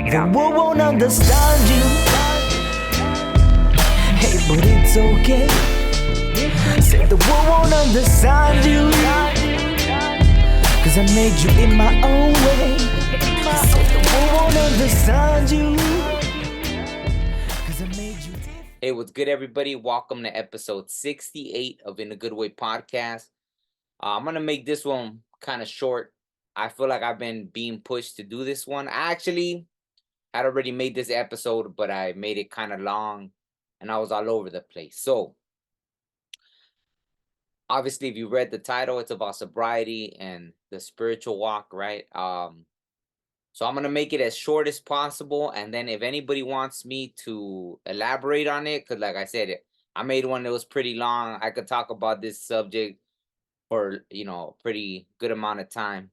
The world won't understand you. Hey, but it's okay. Said the world won't understand you, 'cause I made you in my own way. Said the world won't understand you, 'cause I made you different. Hey, what's good, everybody? Welcome to episode 68 of In a Good Way podcast. I'm going to make this one kind of short. I feel like I've been being pushed to do this one. I actually had already made this episode, but I made it kind of long and I was all over the place. So, obviously, if you read the title, it's about sobriety and the spiritual walk, right? So I'm gonna make it as short as possible, and then if anybody wants me to elaborate on it, because like I said, I made one that was pretty long. I could talk about this subject for a pretty good amount of time.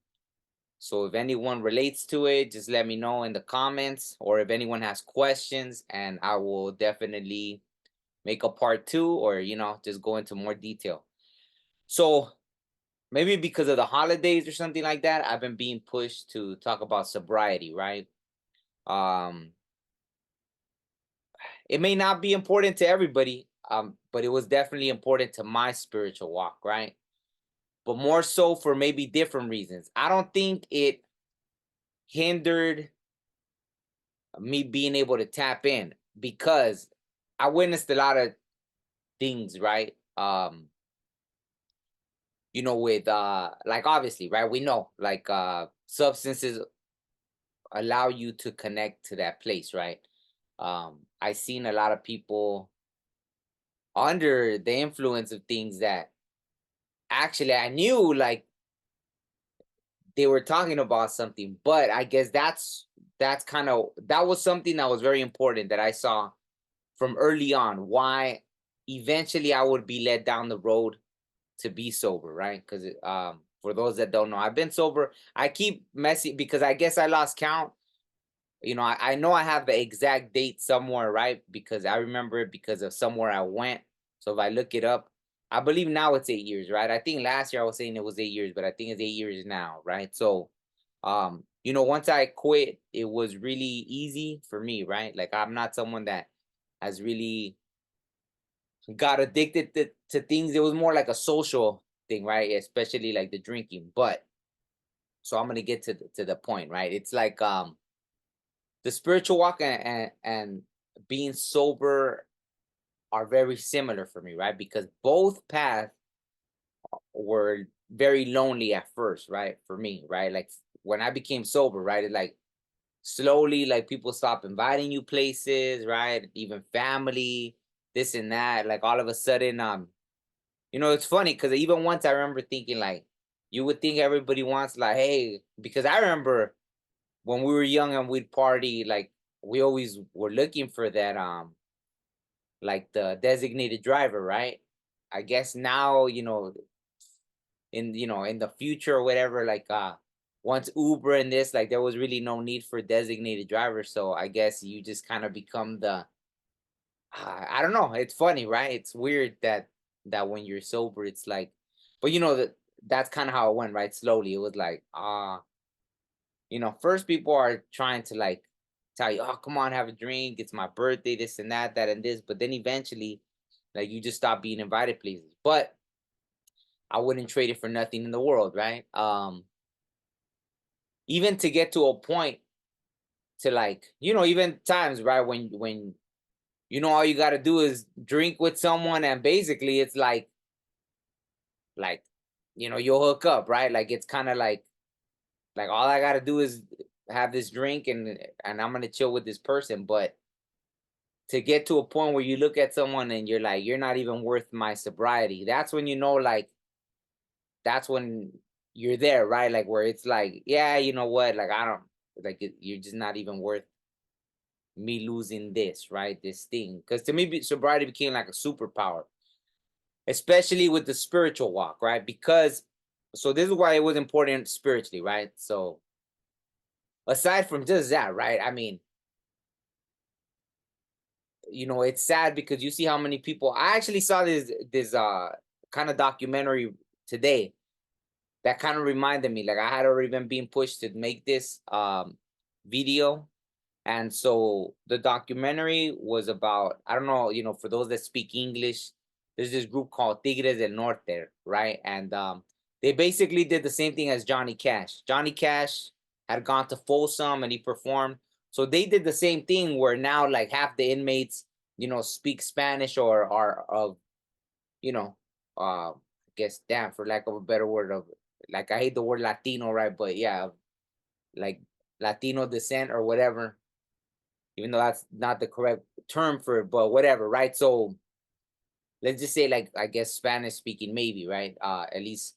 So if anyone relates to it, just let me know in the comments, or if anyone has questions, and I will definitely make a part two, or just go into more detail. So maybe because of the holidays or something like that, I've been being pushed to talk about sobriety, right? Um, it may not be important to everybody, but it was definitely important to my spiritual walk, right? But more so for maybe different reasons. I don't think it hindered me being able to tap in because I witnessed a lot of things, right? With like obviously, right? We know like substances allow you to connect to that place, right? I seen a lot of people under the influence of things that actually I knew like they were talking about something, but I guess that's kind of that was something that was very important that I saw from early on, why eventually I would be led down the road to be sober, right? Because for those that don't know, I've been sober. I keep messing because I guess I lost count. I know I have the exact date somewhere, right? Because I remember it because of somewhere I went. So if I look it up, I believe now it's 8 years, right? I think last year I was saying it was 8 years, but I think it's 8 years now, right? So, once I quit, it was really easy for me, right? Like I'm not someone that has really got addicted to things. It was more like a social thing, right? Especially like the drinking. But so I'm gonna get to the point, right? It's like the spiritual walk and being sober are very similar for me, right? Because both paths were very lonely at first, right? For me, right? Like when I became sober, right? It like slowly, like people stop inviting you places, right? Even family, this and that. Like all of a sudden, it's funny because even once I remember thinking like, you would think everybody wants like, hey, because I remember when we were young and we'd party, like we always were looking for that like the designated driver, right? I guess now, in the future or whatever, like once Uber and this, like there was really no need for designated drivers. So I guess you just kind of become the I don't know. It's funny, right? It's weird that when you're sober, it's like, but that's kind of how it went, right? Slowly, it was like, first people are trying to like tell you, oh, come on, have a drink. It's my birthday, this and that and this. But then eventually, like you just stop being invited places. But I wouldn't trade it for nothing in the world, right? Even to get to a point to like, even times, right, when all you gotta do is drink with someone and basically it's like you'll hook up, right? Like it's kind of like all I gotta do is have this drink and I'm gonna chill with this person. But to get to a point where you look at someone and you're like, you're not even worth my sobriety, that's when like that's when you're there, right? Like where it's like, yeah, you know what, like I don't like you're just not even worth me losing this, right? This thing. Because to me, sobriety became like a superpower, especially with the spiritual walk, right? Because so this is why it was important spiritually, right? So aside from just that, right? I mean, it's sad because you see how many people. I actually saw this kind of documentary today that kind of reminded me, like I had already been being pushed to make this video. And so the documentary was about, I don't know, for those that speak English, there's this group called Tigres del Norte, right? And they basically did the same thing as Johnny Cash. Johnny Cash had gone to Folsom and he performed. So they did the same thing where now like half the inmates, speak Spanish or are of, I guess, damn, for lack of a better word, of like, I hate the word Latino, right? But yeah, like Latino descent or whatever, even though that's not the correct term for it, but whatever, right? So let's just say, like, I guess Spanish speaking, maybe, right? At least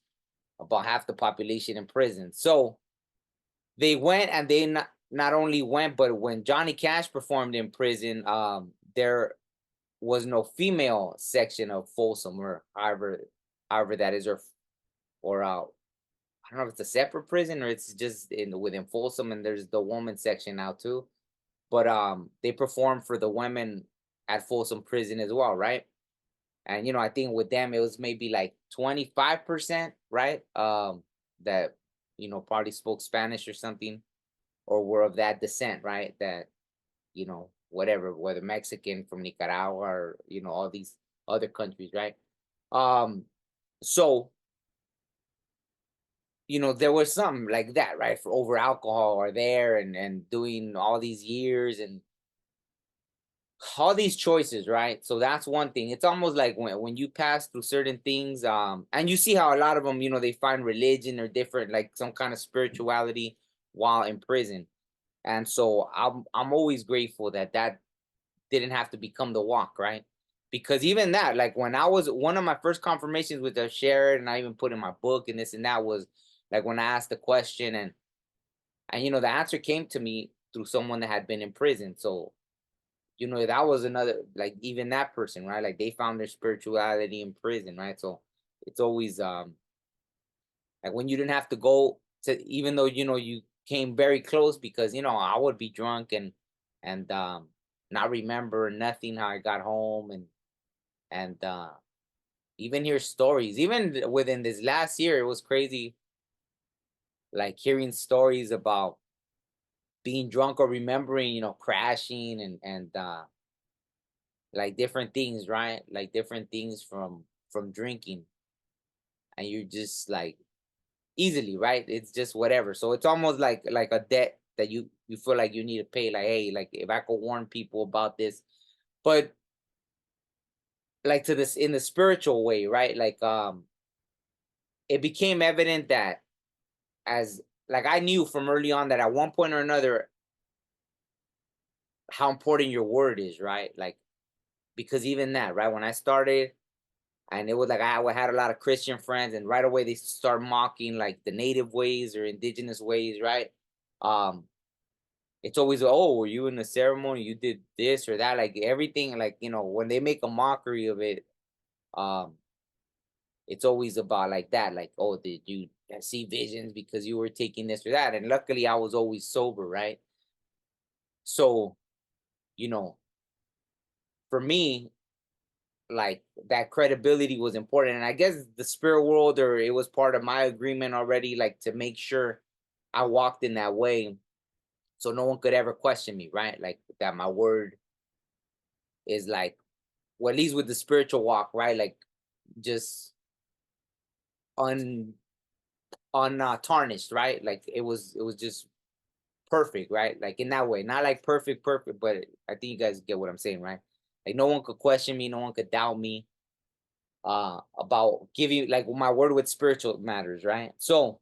about half the population in prison. So they went, and they not only went, but when Johnny Cash performed in prison, there was no female section of Folsom, or however that is, or I don't know if it's a separate prison or it's just within Folsom, and there's the woman section now too. But they performed for the women at Folsom Prison as well, right? And I think with them it was maybe like 25%, right? That probably spoke Spanish or something, or were of that descent, right? That whatever, whether Mexican, from Nicaragua, or all these other countries, right? Um, so there was something like that, right? For over alcohol or there, and doing all these years and all these choices, right? So that's one thing. It's almost like when you pass through certain things, and you see how a lot of them, they find religion or different, like some kind of spirituality while in prison. And so I'm always grateful that didn't have to become the walk, right? Because even that, like when I was, one of my first confirmations with the shared, and I even put in my book and this and that, was like when I asked the question, and the answer came to me through someone that had been in prison. So that was another, like, even that person, right? Like they found their spirituality in prison, right? So it's always like when you didn't have to go to, even though you came very close, because I would be drunk and not remember nothing how I got home, and even hear stories. Even within this last year, it was crazy, like hearing stories about being drunk or remembering, crashing and like different things, right? Like different things from drinking, and you're just like easily, right? It's just whatever. So it's almost like a debt that you feel like you need to pay. Like, hey, like if I could warn people about this, but like to this in the spiritual way, right? Like it became evident that, as like I knew from early on that at one point or another how important your word is, right? Like, because even that, right? When I started, and it was like I had a lot of Christian friends, and right away they start mocking like the native ways or indigenous ways, right? Um, it's always, oh, were you in the ceremony? You did this or that, like everything, like when they make a mockery of it, um, it's always about like that, like, oh, did you see visions because you were taking this or that? And luckily, I was always sober, right? So, you know, for me, like that credibility was important, and I guess the spirit world, or it was part of my agreement already, like to make sure I walked in that way, so no one could ever question me, right? Like that my word is like, well, at least with the spiritual walk, right? Like just un tarnished, right? Like it was just perfect, right? Like in that way, not like perfect, but I think you guys get what I'm saying, right? Like no one could question me, no one could doubt me about giving, like, my word with spiritual matters, right? So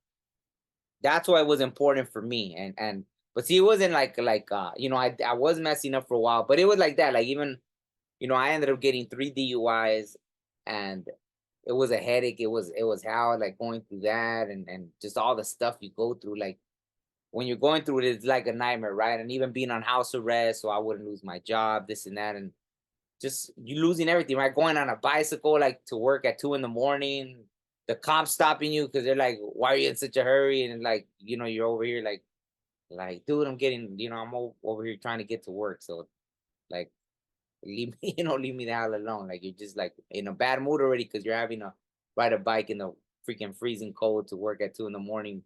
that's why it was important for me. And but see, it wasn't I was messing up for a while, but it was like that. Like even I ended up getting 3 DUIs, and it was a headache. It was hell, like going through that, and just all the stuff you go through. Like when you're going through it, it's like a nightmare, right? And even being on house arrest, so I wouldn't lose my job, this and that, and just you losing everything, right? Going on a bicycle like to work at 2 in the morning, the cops stopping you because they're like, "Why are you in such a hurry?" And like, you're over here like, dude, I'm getting, I'm over here trying to get to work. So like, leave me, leave me the hell alone. Like you're just like in a bad mood already because you're having to ride a bike in the freaking freezing cold to work at 2 in the morning.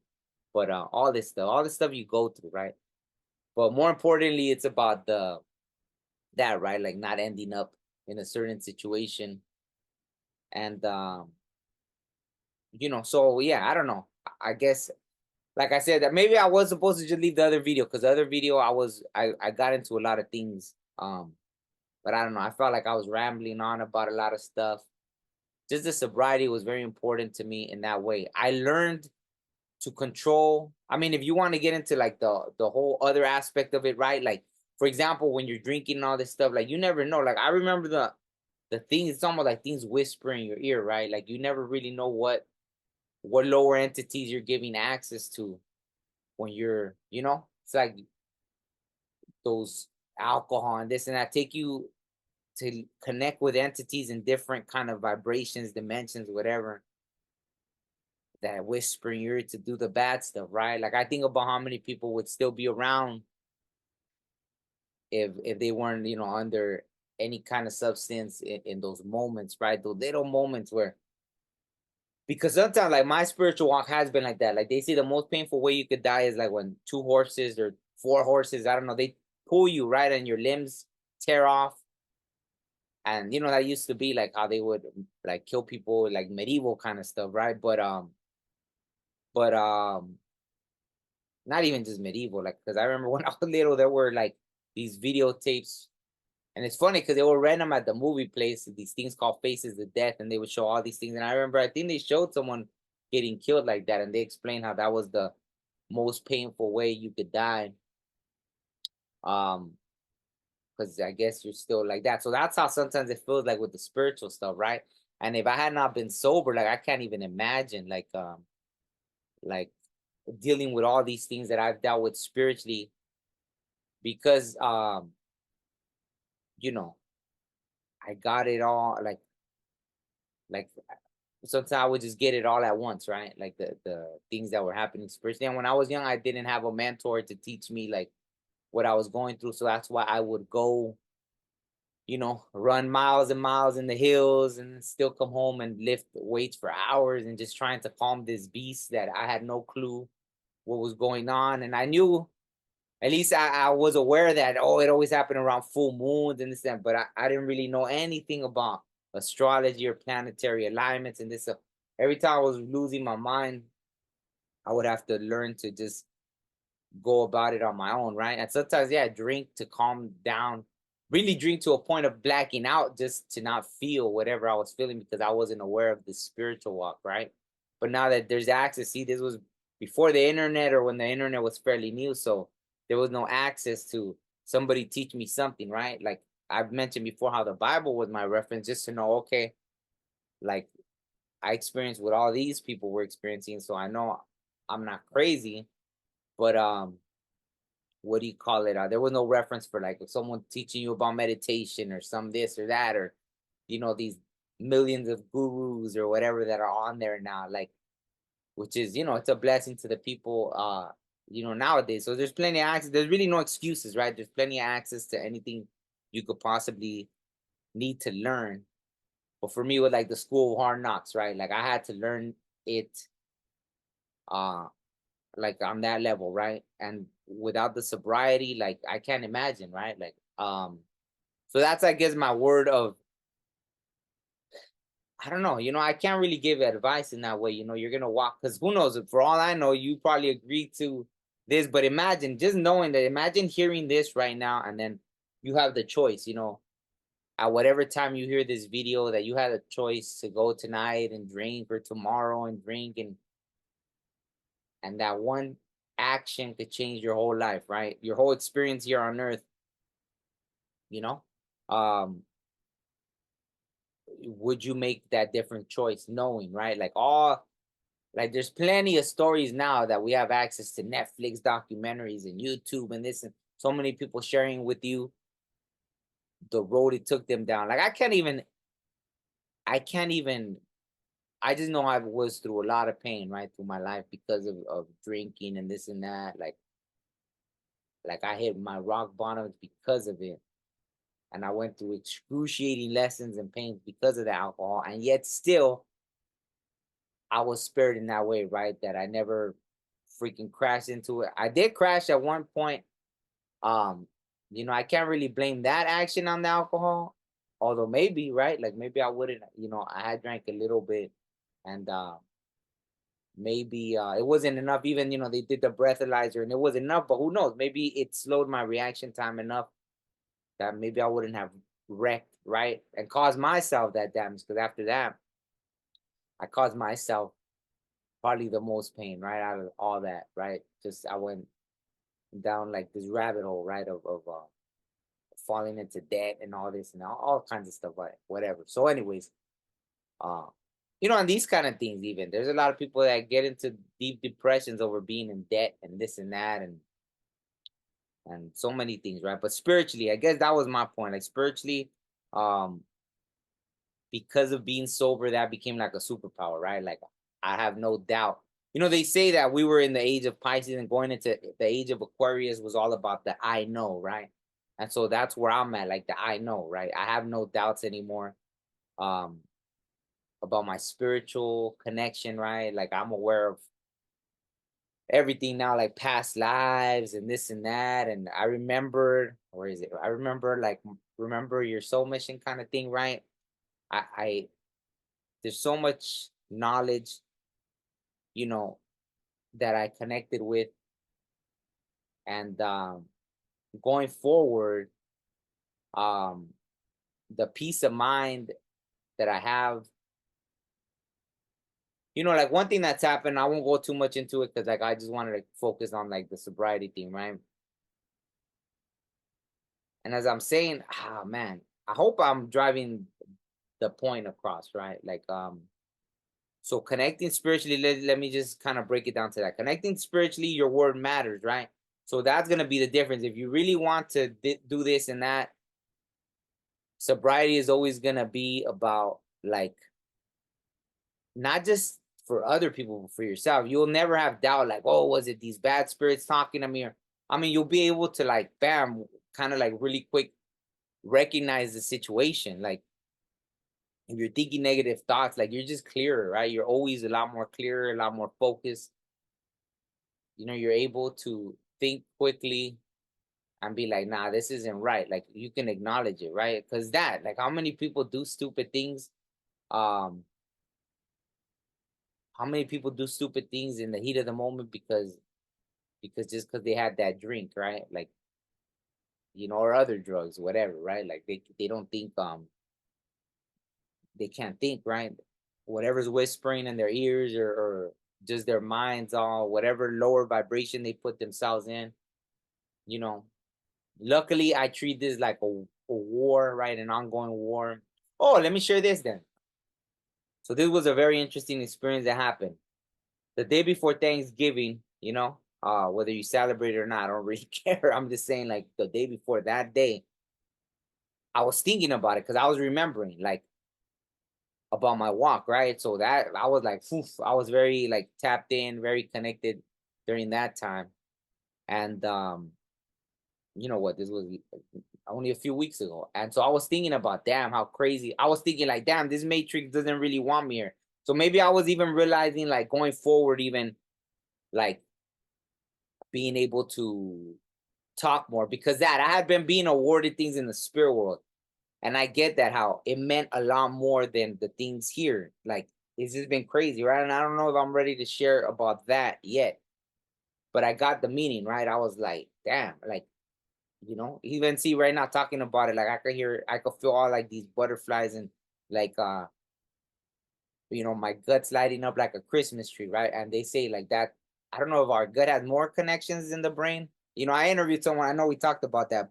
But all this stuff you go through, right? But more importantly, it's about that, right? Like not ending up in a certain situation. And so yeah, I don't know. I guess like I said, that maybe I was supposed to just leave the other video, because the other video I got into a lot of things. But I don't know. I felt like I was rambling on about a lot of stuff. Just the sobriety was very important to me in that way. I learned to control. I mean, if you want to get into like the whole other aspect of it, right? Like for example, when you're drinking and all this stuff, like you never know. Like I remember the things, it's almost like things whisper in your ear, right? Like you never really know what lower entities you're giving access to when it's like those alcohol and this and that take you to connect with entities in different kind of vibrations, dimensions, whatever, that whisper in your ear to do the bad stuff, right? Like I think about how many people would still be around if they weren't, under any kind of substance in those moments, right? Those little moments where, because sometimes like my spiritual walk has been like that. Like they say the most painful way you could die is like when two horses or four horses, I don't know, they pull you, right, and your limbs tear off. And that used to be like how they would like kill people, like medieval kind of stuff, right? But not even just medieval, like because I remember when I was little, there were like these videotapes, and it's funny because they were random at the movie place, these things called Faces of Death, and they would show all these things. And I remember, I think they showed someone getting killed like that, and they explained how that was the most painful way you could die. Um, because I guess you're still like that. So that's how sometimes it feels like with the spiritual stuff, right? And if I had not been sober, like I can't even imagine like dealing with all these things that I've dealt with spiritually, because you know, I got it all like sometimes I would just get it all at once, right? Like the things that were happening spiritually. And when I was young, I didn't have a mentor to teach me like what I was going through. So that's why I would go, run miles and miles in the hills and still come home and lift weights for hours and just trying to calm this beast that I had no clue what was going on. And I knew, at least I was aware that, it always happened around full moons and this and that, but I didn't really know anything about astrology or planetary alignments and this. So every time I was losing my mind, I would have to learn to just go about it on my own, right? And sometimes, yeah, drink to calm down, really drink to a point of blacking out just to not feel whatever I was feeling because I wasn't aware of the spiritual walk, right? But now that there's access, see, this was before the internet or when the internet was fairly new. So there was no access to somebody teach me something, right? Like I've mentioned before how the Bible was my reference just to know, okay, like I experienced what all these people were experiencing. So I know I'm not crazy, but what do you call it? There was no reference for like someone teaching you about meditation or some this or that, or these millions of gurus or whatever that are on there now, like, which is, it's a blessing to the people nowadays. So there's plenty of access, there's really no excuses, right? There's plenty of access to anything you could possibly need to learn. But for me, with like the school of hard knocks, right? Like I had to learn it uh like on that level, right? And without the sobriety, like I can't imagine, right? Like so that's, I guess, my word of, I don't know, I can't really give advice in that way. You're gonna walk, because who knows, for all I know, you probably agree to this, but imagine just knowing that, imagine hearing this right now, and then you have the choice, at whatever time you hear this video, that you had a choice to go tonight and drink, or tomorrow and drink, and that one action could change your whole life, right? Your whole experience here on earth, you know? Um, would you make that different choice knowing, right? Like there's plenty of stories now that we have access to Netflix documentaries and YouTube and this, and so many people sharing with you the road it took them down. Like I can't even I just know I was through a lot of pain right through my life because of drinking and this and that. Like I hit my rock bottom because of it. And I went through excruciating lessons and pains because of the alcohol. And yet still I was spared in that way, right? That I never freaking crashed into it. I did crash at one point, Um, I can't really blame that action on the alcohol, although maybe, right? Like maybe I wouldn't, I had drank a little bit, and maybe it wasn't enough. Even, they did the breathalyzer and it was enough, but who knows? Maybe it slowed my reaction time enough that maybe I wouldn't have wrecked, right? And caused myself that damage. Because after that, I caused myself probably the most pain, right? Out of all that, right? Just I went down like this rabbit hole, right? Of falling into debt and all this and all kinds of stuff, but whatever. So, anyways, uh, on these kind of things, even there's a lot of people that get into deep depressions over being in debt and this and that and so many things, right? But spiritually, I guess that was my point. Like spiritually, um, because of being sober, that became like a superpower, right? Like I have no doubt. They say that we were in the age of Pisces and going into the age of Aquarius was all about the I know, right? And so that's where I'm at, like the I know, right? I have no doubts anymore um about my spiritual connection, right? Like I'm aware of everything now, like past lives and this and that. And I remembered, where is it? I remember like remember your soul mission kind of thing, right? I there's so much knowledge, you know, that I connected with, and going forward, um, the peace of mind that I have, like one thing that's happened. I won't go too much into it because like I just wanted to focus on like the sobriety thing, right? And as I'm saying, man, I hope I'm driving the point across, right? Like so connecting spiritually, let me just kind of break it down to that. Connecting spiritually, your word matters, right? So that's going to be the difference. If you really want to do this and that, sobriety is always going to be about like not just for other people, but for yourself. You'll never have doubt like, oh, was it these bad spirits talking to me? Or, I mean, you'll be able to like, bam, kind of like really quick recognize the situation. Like, if you're thinking negative thoughts, like you're just clearer, right? You're always a lot more clearer, a lot more focused. You're able to think quickly and be like, nah, this isn't right. Like you can acknowledge it, right? Because like how many people do stupid things? Um, how many people do stupid things in the heat of the moment because just because they had that drink, right? Like, or other drugs, whatever, right? Like they don't think they can't think, right? Whatever's whispering in their ears or just their minds all whatever lower vibration they put themselves in, you know. Luckily, I treat this like a war, right? An ongoing war. Oh, let me share this then. So this was a very interesting experience that happened. The day before Thanksgiving, whether you celebrate it or not, I don't really care. I'm just saying, like the day before that day, I was thinking about it because I was remembering like about my walk, right? So that I was like, poof, I was very like tapped in, very connected during that time. And you know what, this was only a few weeks ago. And so I was thinking about, damn, how crazy. I was thinking like, damn, this matrix doesn't really want me here. So maybe I was even realizing like going forward, even like being able to talk more because that I had been being awarded things in the spirit world. And I get that how it meant a lot more than the things here. Like it's just been crazy, right? And I don't know if I'm ready to share about that yet. But I got the meaning, right? I was like, damn, like, even see right now talking about it, like I could feel all like these butterflies and like my gut's lighting up like a Christmas tree, right? And they say like that. I don't know if our gut has more connections in the brain. I interviewed someone. I know we talked about that,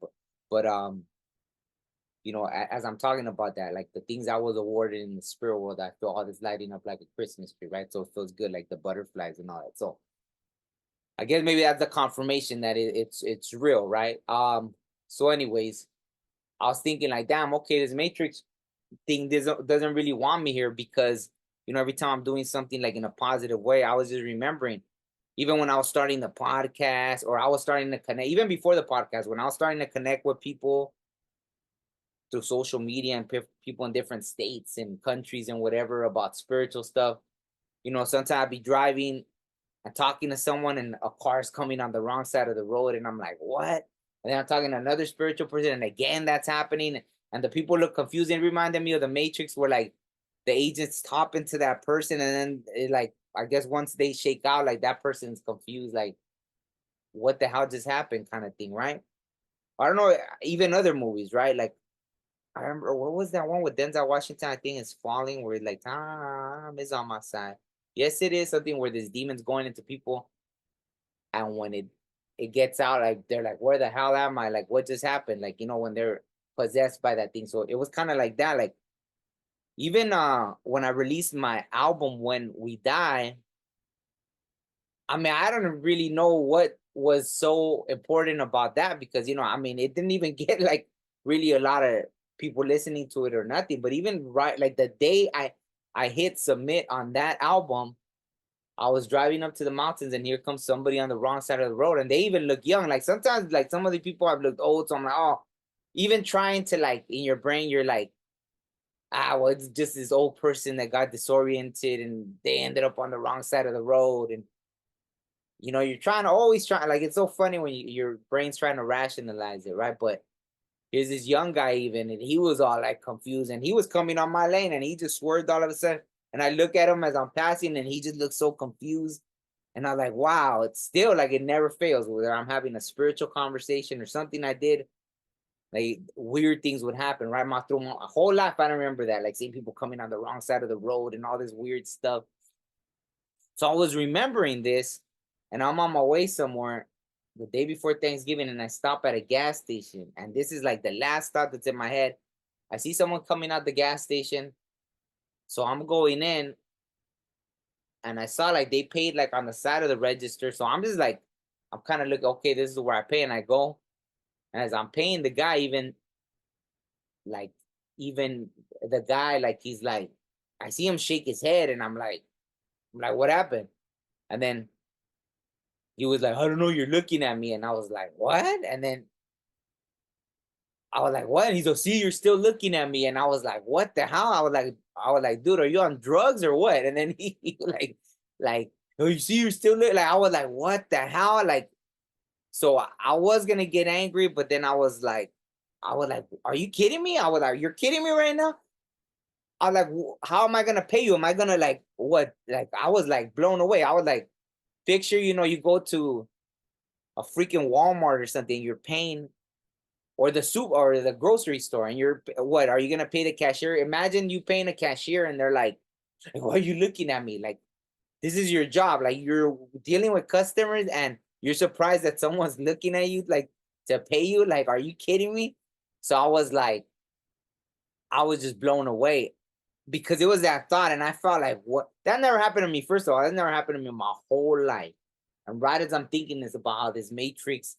but as I'm talking about that, like the things I was awarded in the spirit world, I feel all this lighting up like a Christmas tree, right? So it feels good, like the butterflies and all that. So I guess maybe that's the confirmation that it's real, right? So anyways, I was thinking like, damn, okay, this Matrix thing doesn't really want me here because every time I'm doing something like in a positive way, I was just remembering, even when I was starting the podcast or I was starting to connect, even before the podcast, when I was starting to connect with people through social media and people in different states and countries and whatever about spiritual stuff. Sometimes I'd be driving and talking to someone and a car's coming on the wrong side of the road and I'm like, what? And then I'm talking to another spiritual person, and again that's happening. And the people look confused. It reminded me of the Matrix, where like the agents hop into that person, and then it, like, I guess once they shake out, like that person's confused, like what the hell just happened, kind of thing, right? I don't know. Even other movies, right? Like I remember, what was that one with Denzel Washington? I think it's Falling, where like time is on my side. Yes, it is something where this demon's going into people, and when it gets out, like they're like, where the hell am I? Like, what just happened? Like, when they're possessed by that thing. So it was kind of like that. Like even when I released my album When We Die, I mean, I don't really know what was so important about that, because I mean, it didn't even get like really a lot of people listening to it or nothing. But even right, like the day I hit submit on that album, I was driving up to the mountains, and here comes somebody on the wrong side of the road, and they even look young. Like sometimes, like some of the people have looked old, so I'm like, oh, even trying to, like, in your brain, you're like, well, it's just this old person that got disoriented, and they ended up on the wrong side of the road, and you're trying to always try. Like it's so funny when your brain's trying to rationalize it, right? But here's this young guy even, and he was all like confused, and he was coming on my lane, and he just swerved all of a sudden, and I look at him as I'm passing, and he just looks so confused. And I'm like, wow, it's still like it never fails. Whether I'm having a spiritual conversation or something I did, like weird things would happen, right? Through my whole life, I don't remember that. Like seeing people coming on the wrong side of the road and all this weird stuff. So I was remembering this, and I'm on my way somewhere the day before Thanksgiving, and I stop at a gas station. And this is like the last thought that's in my head. I see someone coming out the gas station. So I'm going in, and I saw like they paid like on the side of the register. So I'm just like, I'm kind of looking, okay, this is where I pay, and I go. And as I'm paying the guy, like, even the guy, like he's like, I see him shake his head, and I'm like, what happened? And then he was like, I don't know, you're looking at me. And I was like, what? And then I was like, what? And he's like, see, you're still looking at me. And I was like, what the hell? I was like, dude, are you on drugs or what? And then he like, oh, you see, you're still like, I was like, what the hell? Like, so I was gonna get angry, but then I was like, are you kidding me? I was like, you're kidding me right now? I was like, how am I gonna pay you? Am I gonna like what? Like, I was like blown away. I was like, picture, you go to a freaking Walmart or something, you're paying, or the soup or the grocery store, and you're what? Are you gonna pay the cashier? Imagine you paying a cashier, and they're like, why are you looking at me? Like, this is your job. Like, you're dealing with customers, and you're surprised that someone's looking at you, like, to pay you. Like, are you kidding me? So I was like, I was just blown away, because it was that thought, and I felt like, what? That never happened to me. First of all, that never happened to me my whole life. And right as I'm thinking this about how this Matrix,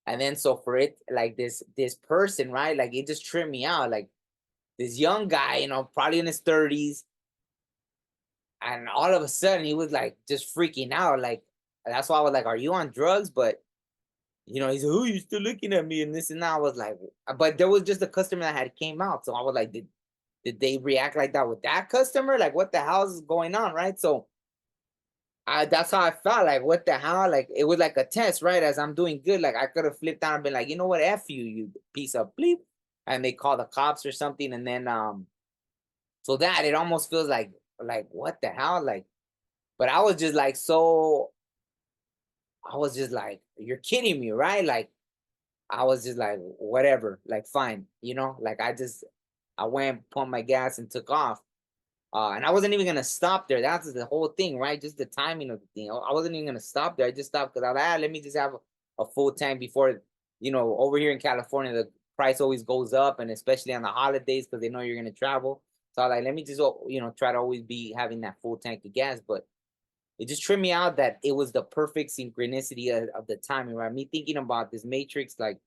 and then so for it, like this person, right? Like it just tripped me out. Like this young guy, probably in his 30s, and all of a sudden he was like just freaking out. Like that's why I was like, "Are you on drugs?" But he's like, "Oh, you're still looking at me," and this and that. I was like, but there was just a customer that had came out, so I was like, did they react like that with that customer? Like, what the hell is going on, right? So that's how I felt. Like, what the hell? Like, it was like a test, right? As I'm doing good, like I could have flipped out and been like, you know what, F you, you piece of bleep. And they call the cops or something. And then so that it almost feels like what the hell? Like, but I was just like I was just like, you're kidding me, right? Like I was just like, whatever, like fine, like I went, pumped my gas and took off. And I wasn't even gonna stop there. That's the whole thing, right? Just the timing of the thing. I wasn't even gonna stop there. I just stopped because I was like, let me just have a full tank before, over here in California, the price always goes up, and especially on the holidays because they know you're gonna travel. So I was like, let me just, try to always be having that full tank of gas. But it just tripped me out that it was the perfect synchronicity of the timing, right? Me thinking about this Matrix, like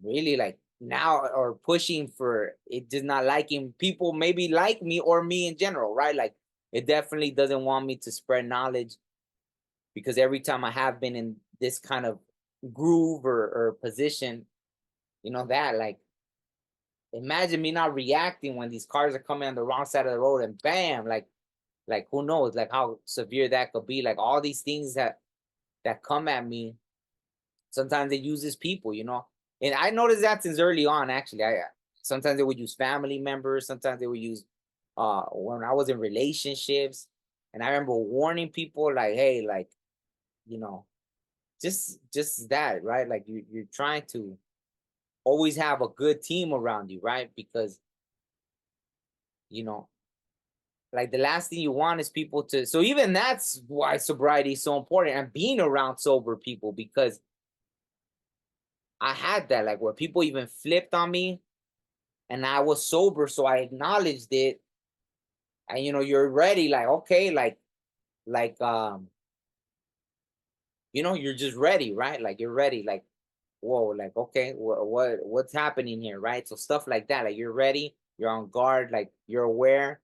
really like now, or pushing for it, just not liking people maybe like me or me in general, right? Like it definitely doesn't want me to spread knowledge, because every time I have been in this kind of groove or position, that like, imagine me not reacting when these cars are coming on the wrong side of the road, and bam, like who knows, like how severe that could be. Like all these things that come at me, Sometimes it uses people, and I noticed that since early on. Actually, I sometimes they would use family members. Sometimes they would use when I was in relationships, and I remember warning people like, hey, like, you know, just that, right? Like you're trying to always have a good team around you, right? Because you know, like the last thing you want is people to. So even that's why sobriety is so important and being around sober people, because I had that, like, where people even flipped on me and I was sober, so I acknowledged it. And you're ready, like, okay, like you're just ready, right? Like you're ready, like, whoa, like, okay, what's happening here, right? So stuff like that, like you're ready, you're on guard, like you're aware.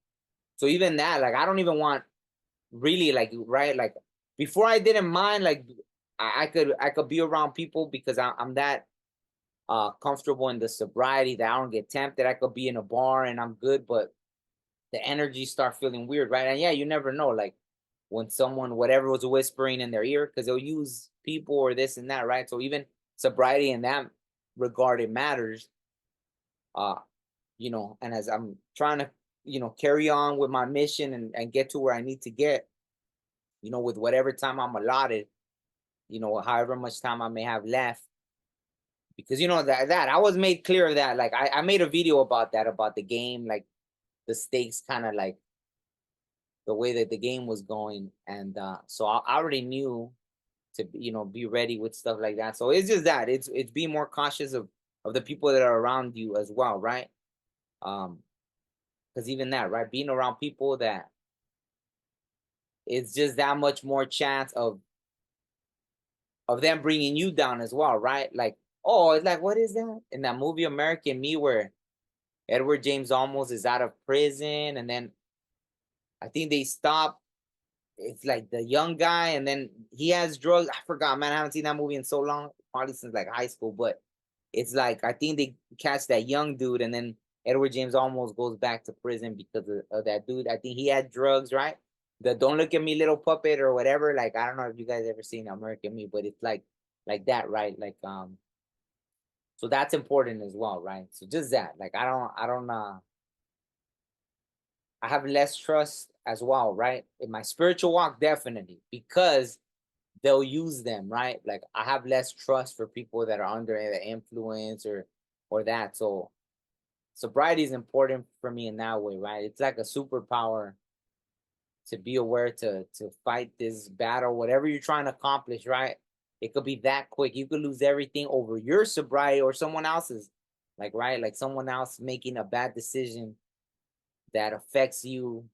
So even that, like, I don't even want really, like, right, like before I didn't mind, like I could be around people because I'm that comfortable in the sobriety that I don't get tempted. I could be in a bar and I'm good, but the energy start feeling weird, right? And yeah, you never know, like when someone whatever was whispering in their ear, because they'll use people or this and that, right? So even sobriety in that regard, it matters. Uh, and as I'm trying to, carry on with my mission and get to where I need to get, with whatever time I'm allotted, however much time I may have left. Because that I was made clear of that. Like I made a video about that, about the game, like the stakes, kind of like the way that the game was going. And so I already knew to be ready with stuff like that. So it's just that it's being more cautious of the people that are around you as well, right? Because even that, right, being around people that it's just that much more chance of them bringing you down as well, right? Like, oh, it's like, what is that in that movie American Me, where Edward James almost is out of prison, and then I think they stop. It's like the young guy, and then he has drugs. I forgot, man. I haven't seen that movie in so long, probably since like high school. But it's like I think they catch that young dude, and then Edward James almost goes back to prison because of that dude. I think he had drugs, right? The "Don't Look at Me, Little Puppet" or whatever. Like I don't know if you guys ever seen American Me, but it's like that, right? Like so that's important as well, right? So just that, like I have less trust as well, right? In my spiritual walk, definitely, because they'll use them, right? Like I have less trust for people that are under the influence or that. So sobriety is important for me in that way, right? It's like a superpower to be aware to fight this battle, whatever you're trying to accomplish, right? It could be that quick. You could lose everything over your sobriety or someone else's, like, right? Like someone else making a bad decision that affects you,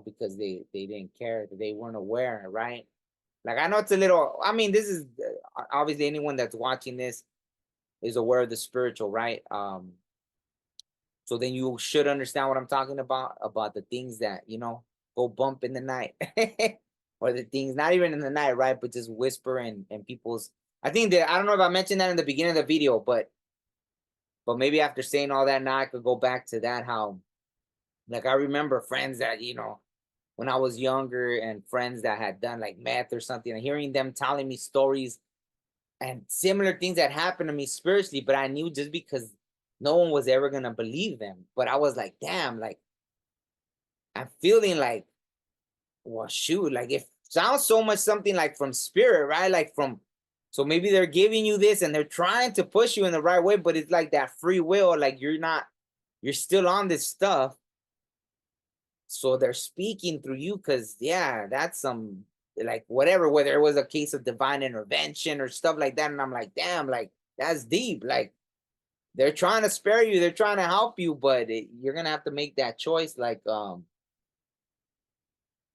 because they didn't care, that they weren't aware, right? Like I know it's a little. I mean, this is obviously anyone that's watching this is aware of the spiritual, right? So then you should understand what I'm talking about the things that go bump in the night, or the things not even in the night, right? But just whisper in people's. I think that I don't know if I mentioned that in the beginning of the video, but maybe after saying all that, now I could go back to that. How, like, I remember friends that when I was younger, and friends that had done like meth or something, and hearing them telling me stories and similar things that happened to me spiritually, but I knew just because no one was ever gonna believe them. But I was like, damn, like I'm feeling like, well, shoot, like it sounds so much something like from spirit, right? Like from, so maybe they're giving you this and they're trying to push you in the right way, but it's like that free will, like you're still on this stuff. So they're speaking through you because, yeah, that's some, like, whatever, whether it was a case of divine intervention or stuff like that. And I'm like, damn, like, that's deep. Like, they're trying to spare you, they're trying to help you, but you're going to have to make that choice. Like, you're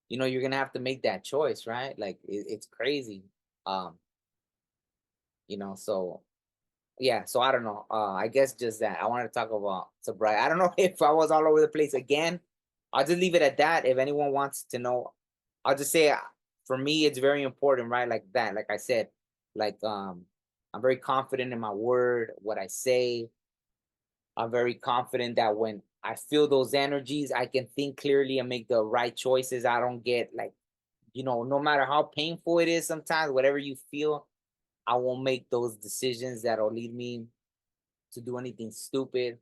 going to have to make that choice, right? Like, it's crazy. Um, so yeah, so I don't know. I guess just that. I wanted to talk about sobriety. I don't know if I was all over the place again. I'll just leave it at that. If anyone wants to know, I'll just say for me it's very important, right? Like that. Like I said, like I'm very confident in my word, what I say. I'm very confident that when I feel those energies, I can think clearly and make the right choices. I don't get like, no matter how painful it is sometimes, whatever you feel, I won't make those decisions that'll lead me to do anything stupid.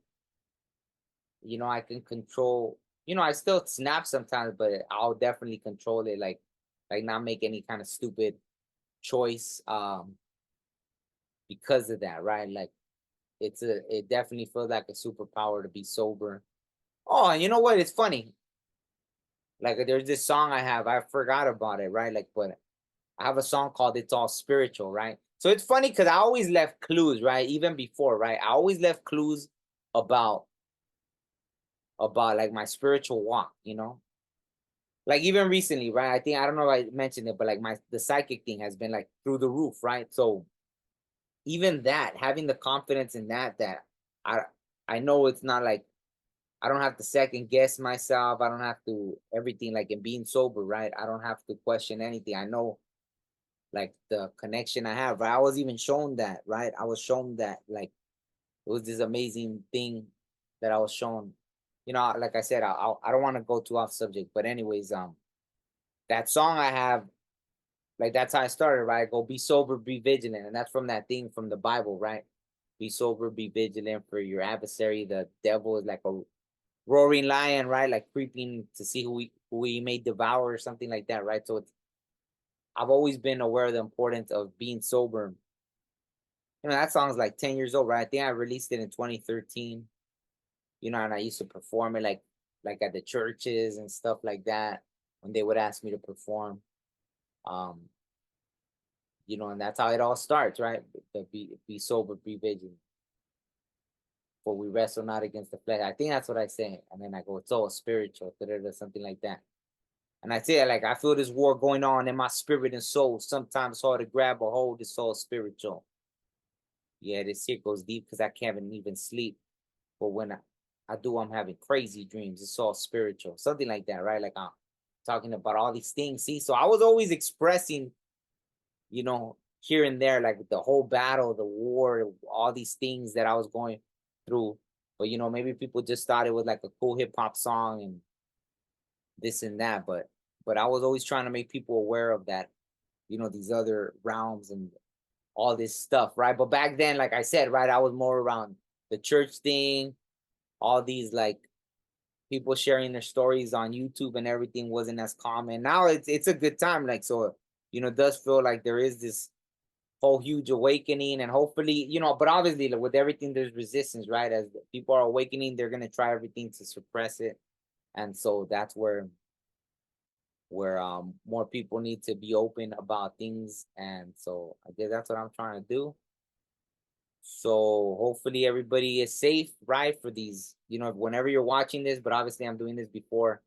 I can control. I still snap sometimes, but I'll definitely control it. Like not make any kind of stupid choice. Because of that, right? Like it definitely feels like a superpower to be sober. Oh, and you know what? It's funny. Like there's this song I forgot about it, right? Like, but I have a song called "It's All Spiritual," right? So it's funny because I always left clues, right? Even before, right? I always left clues about like my spiritual walk. Like even recently, right? I don't know if I mentioned it, but like the psychic thing has been like through the roof, right? So even that, having the confidence in that I I know it's not like I don't have to second guess myself. I don't have to everything like in being sober, right? I don't have to question anything. I know like the connection I have. Right? I was even shown that, right? I was shown that like it was this amazing thing that I was shown. Like I said, I don't want to go too off subject, but anyways, that song I have, like that's how I started, right? I go be sober, be vigilant, and that's from that thing from the Bible, right? Be sober, be vigilant, for your adversary, the devil, is like a roaring lion, right? Like creeping to see who he may devour or something like that, right? So I've always been aware of the importance of being sober. That song's like 10 years old, right? I think I released it in 2013. And I used to perform it like at the churches and stuff like that when they would ask me to perform. Um, and that's how it all starts, right? Be sober, be vigilant. For we wrestle not against the flesh. I think that's what I say. And then I go, it's all spiritual, something like that. And I say, like, I feel this war going on in my spirit and soul. Sometimes hard to grab a hold. It's all spiritual. Yeah, this here goes deep because I can't even sleep. But when I do, I'm having crazy dreams. It's all spiritual. Something like that, right? Like I'm talking about all these things. See, so I was always expressing, here and there, like the whole battle, the war, all these things that I was going through. But, maybe people just thought it was like a cool hip hop song and this and that. But I was always trying to make people aware of that, these other realms and all this stuff, right? But back then, like I said, right, I was more around the church thing, all these like people sharing their stories on YouTube and everything wasn't as common. Now it's a good time, like so, it does feel like there is this whole huge awakening, and hopefully, but obviously like, with everything there's resistance, right? As people are awakening, they're gonna try everything to suppress it, and so that's where more people need to be open about things, and so I guess that's what I'm trying to do. So hopefully everybody is safe, right? For these, whenever you're watching this, but obviously I'm doing this before,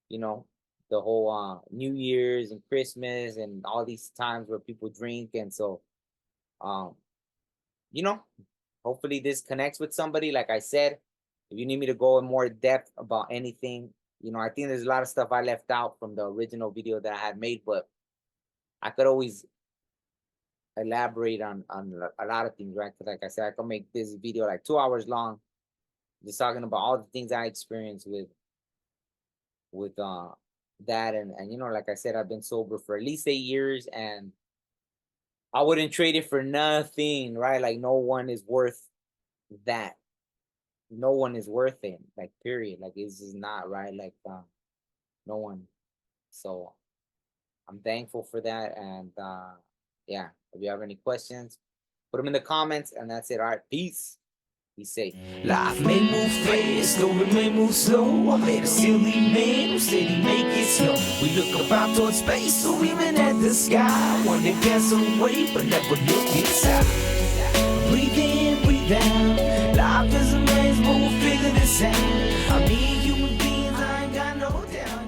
you know, the whole New Year's and Christmas and all these times where people drink. And so, um, you know, hopefully this connects with somebody. Like I said, if you need me to go in more depth about anything, I think there's a lot of stuff I left out from the original video that I had made, but I could always elaborate on a lot of things, right? Because like I said, I could make this video like 2 hours long, just talking about all the things I experienced with that, and like I said, I've been sober for at least 8 years, and I wouldn't trade it for nothing, right? Like no one is worth that. No one is worth it, like period. Like it's just not, right? Like no one. So I'm thankful for that, and yeah, if you have any questions, put them in the comments, and that's it. All right, peace. Be safe. Life may move fast, or it may move slow. I met a silly man who said he'd make it snow. We look up out towards space, or even at the sky. One that gets away, but never look inside. Breathe in, breathe out. Life is a maze, but we'll figure this out. I mean, human beings, I ain't got no doubt.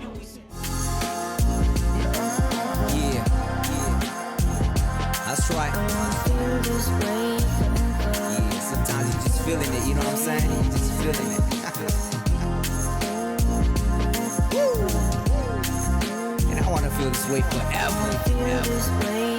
Yeah, that's right. Yeah, sometimes you just feeling it, you know what I'm saying? You just feeling it. And I wanna feel this way forever.